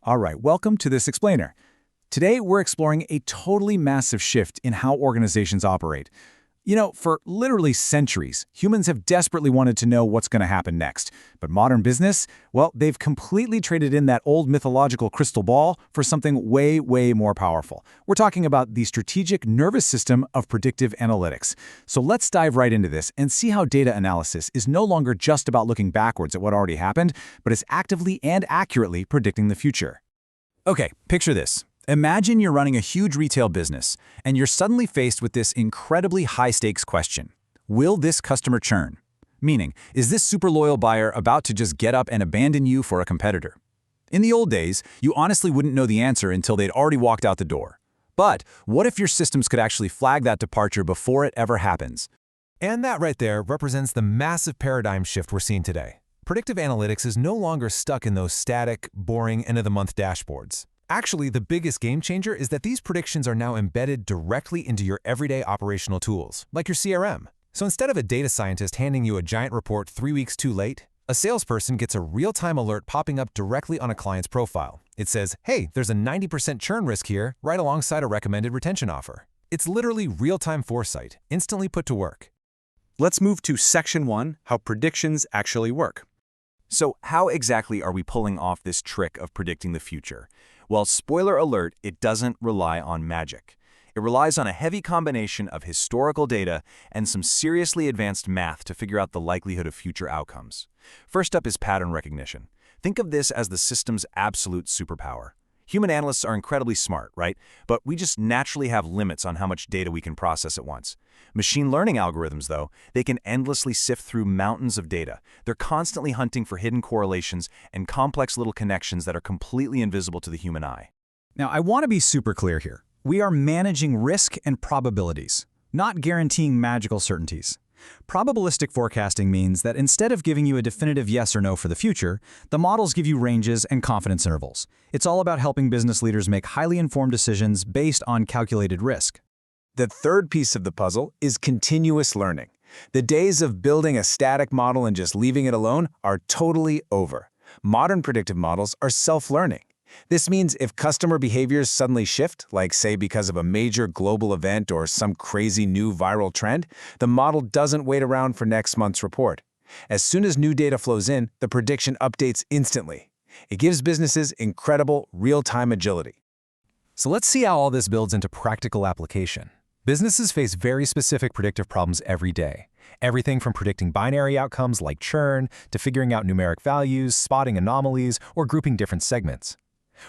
All right, welcome to this explainer. Today, we're exploring a totally massive shift in how organizations operate. For literally centuries, humans have desperately wanted to know what's going to happen next. But modern business, well, they've completely traded in that old mythological crystal ball for something way, way more powerful. We're talking about the strategic nervous system of predictive analytics. So let's dive right into this and see how data analysis is no longer just about looking backwards at what already happened, but is actively and accurately predicting the future. Okay, picture this. Imagine you're running a huge retail business, and you're suddenly faced with this incredibly high-stakes question. Will this customer churn? Meaning, is this super loyal buyer about to just get up and abandon you for a competitor? In the old days, you honestly wouldn't know the answer until they'd already walked out the door. But what if your systems could actually flag that departure before it ever happens? And that right there represents the massive paradigm shift we're seeing today. Predictive analytics is no longer stuck in those static, boring, end-of-the-month dashboards. Actually, the biggest game changer is that these predictions are now embedded directly into your everyday operational tools, like your CRM. So instead of a data scientist handing you a giant report 3 weeks too late, a salesperson gets a real-time alert popping up directly on a client's profile. It says, hey, there's a 90% churn risk here, right alongside a recommended retention offer. It's literally real-time foresight, instantly put to work. Let's move to Section 1, how predictions actually work. So how exactly are we pulling off this trick of predicting the future? Well, spoiler alert, it doesn't rely on magic. It relies on a heavy combination of historical data and some seriously advanced math to figure out the likelihood of future outcomes. First up is pattern recognition. Think of this as the system's absolute superpower. Human analysts are incredibly smart, right? But we just naturally have limits on how much data we can process at once. Machine learning algorithms, though, they can endlessly sift through mountains of data. They're constantly hunting for hidden correlations and complex little connections that are completely invisible to the human eye. Now, I want to be super clear here. We are managing risk and probabilities, not guaranteeing magical certainties. Probabilistic forecasting means that instead of giving you a definitive yes or no for the future, the models give you ranges and confidence intervals. It's all about helping business leaders make highly informed decisions based on calculated risk. The third piece of the puzzle is continuous learning. The days of building a static model and just leaving it alone are totally over. Modern predictive models are self-learning. This means if customer behaviors suddenly shift, like say because of a major global event or some crazy new viral trend, the model doesn't wait around for next month's report. As soon as new data flows in, the prediction updates instantly. It gives businesses incredible real-time agility. So let's see how all this builds into practical application. Businesses face very specific predictive problems every day. Everything from predicting binary outcomes like churn to figuring out numeric values, spotting anomalies, or grouping different segments.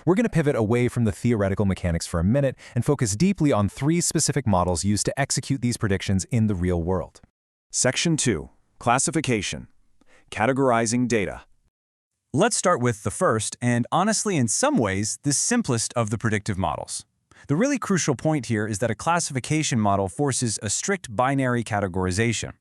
We're going to pivot away from the theoretical mechanics for a minute and focus deeply on 3 specific models used to execute these predictions in the real world. Section 2. Classification. Categorizing data. Let's start with the first and, honestly, in some ways, the simplest of the predictive models. The really crucial point here is that a classification model forces a strict binary categorization.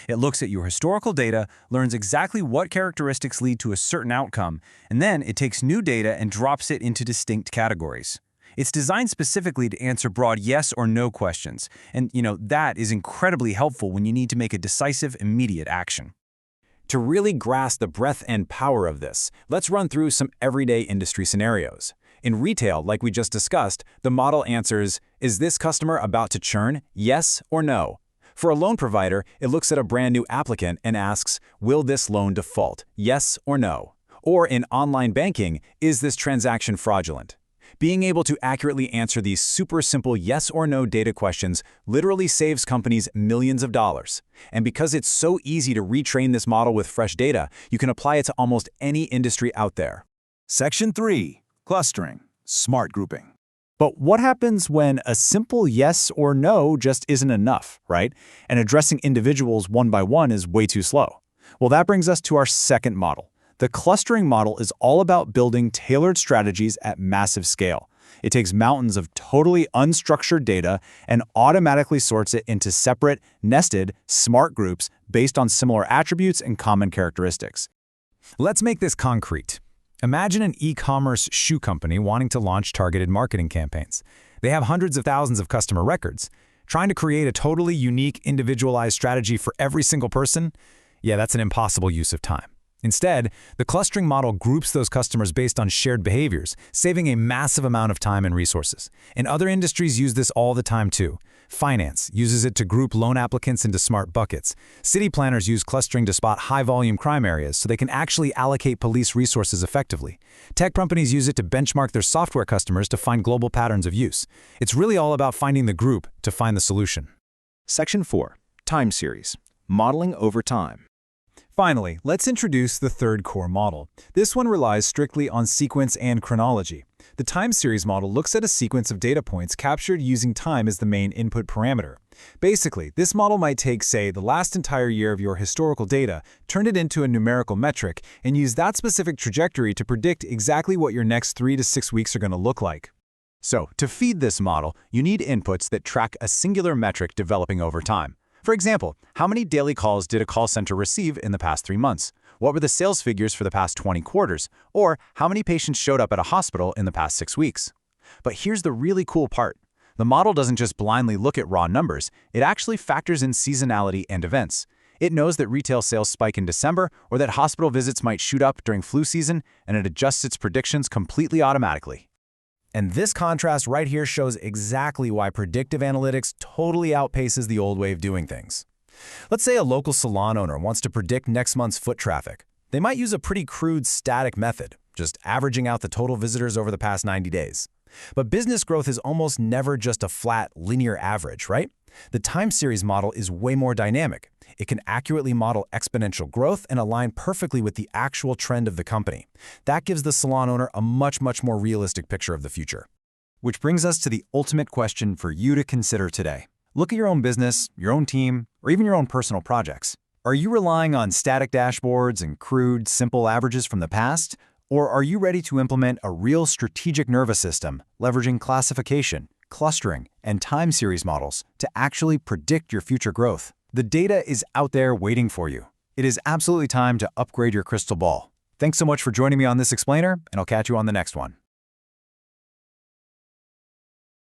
It looks at your historical data, learns exactly what characteristics lead to a certain outcome, and then it takes new data and drops it into distinct categories. It's designed specifically to answer broad yes or no questions, and that is incredibly helpful when you need to make a decisive, immediate action. To really grasp the breadth and power of this, let's run through some everyday industry scenarios. In retail, like we just discussed, the model answers, is this customer about to churn, yes or no? For a loan provider, it looks at a brand new applicant and asks, will this loan default, yes or no? Or in online banking, is this transaction fraudulent? Being able to accurately answer these super simple yes or no data questions literally saves companies millions of dollars. And because it's so easy to retrain this model with fresh data, you can apply it to almost any industry out there. Section 3. Clustering. Smart grouping. But what happens when a simple yes or no just isn't enough, right? And addressing individuals one by one is way too slow. Well, that brings us to our second model. The clustering model is all about building tailored strategies at massive scale. It takes mountains of totally unstructured data and automatically sorts it into separate, nested, smart groups based on similar attributes and common characteristics. Let's make this concrete. Imagine an e-commerce shoe company wanting to launch targeted marketing campaigns. They have hundreds of thousands of customer records. Trying to create a totally unique, individualized strategy for every single person? Yeah, that's an impossible use of time. Instead, the clustering model groups those customers based on shared behaviors, saving a massive amount of time and resources. And other industries use this all the time too. Finance uses it to group loan applicants into smart buckets. City planners use clustering to spot high-volume crime areas so they can actually allocate police resources effectively. Tech companies use it to benchmark their software customers to find global patterns of use. It's really all about finding the group to find the solution. Section 4. Time series. Modeling over time. Finally, let's introduce the third core model. This one relies strictly on sequence and chronology. The time series model looks at a sequence of data points captured using time as the main input parameter. Basically, this model might take, say, the last entire year of your historical data, turn it into a numerical metric, and use that specific trajectory to predict exactly what your next 3 to 6 weeks are going to look like. So, to feed this model, you need inputs that track a singular metric developing over time. For example, how many daily calls did a call center receive in the past 3 months? What were the sales figures for the past 20 quarters? Or how many patients showed up at a hospital in the past 6 weeks? But here's the really cool part. The model doesn't just blindly look at raw numbers, it actually factors in seasonality and events. It knows that retail sales spike in December or that hospital visits might shoot up during flu season, and it adjusts its predictions completely automatically. And this contrast right here shows exactly why predictive analytics totally outpaces the old way of doing things. Let's say a local salon owner wants to predict next month's foot traffic. They might use a pretty crude static method, just averaging out the total visitors over the past 90 days. But business growth is almost never just a flat, linear average, right? The time series model is way more dynamic. It can accurately model exponential growth and align perfectly with the actual trend of the company. That gives the salon owner a much more realistic picture of the future. Which brings us to the ultimate question for you to consider today. Look at your own business, your own team, or even your own personal projects. Are you relying on static dashboards and crude, simple averages from the past? Or are you ready to implement a real strategic nervous system, leveraging classification, clustering, and time series models to actually predict your future growth? The data is out there waiting for you. It is absolutely time to upgrade your crystal ball. Thanks so much for joining me on this explainer, and I'll catch you on the next one.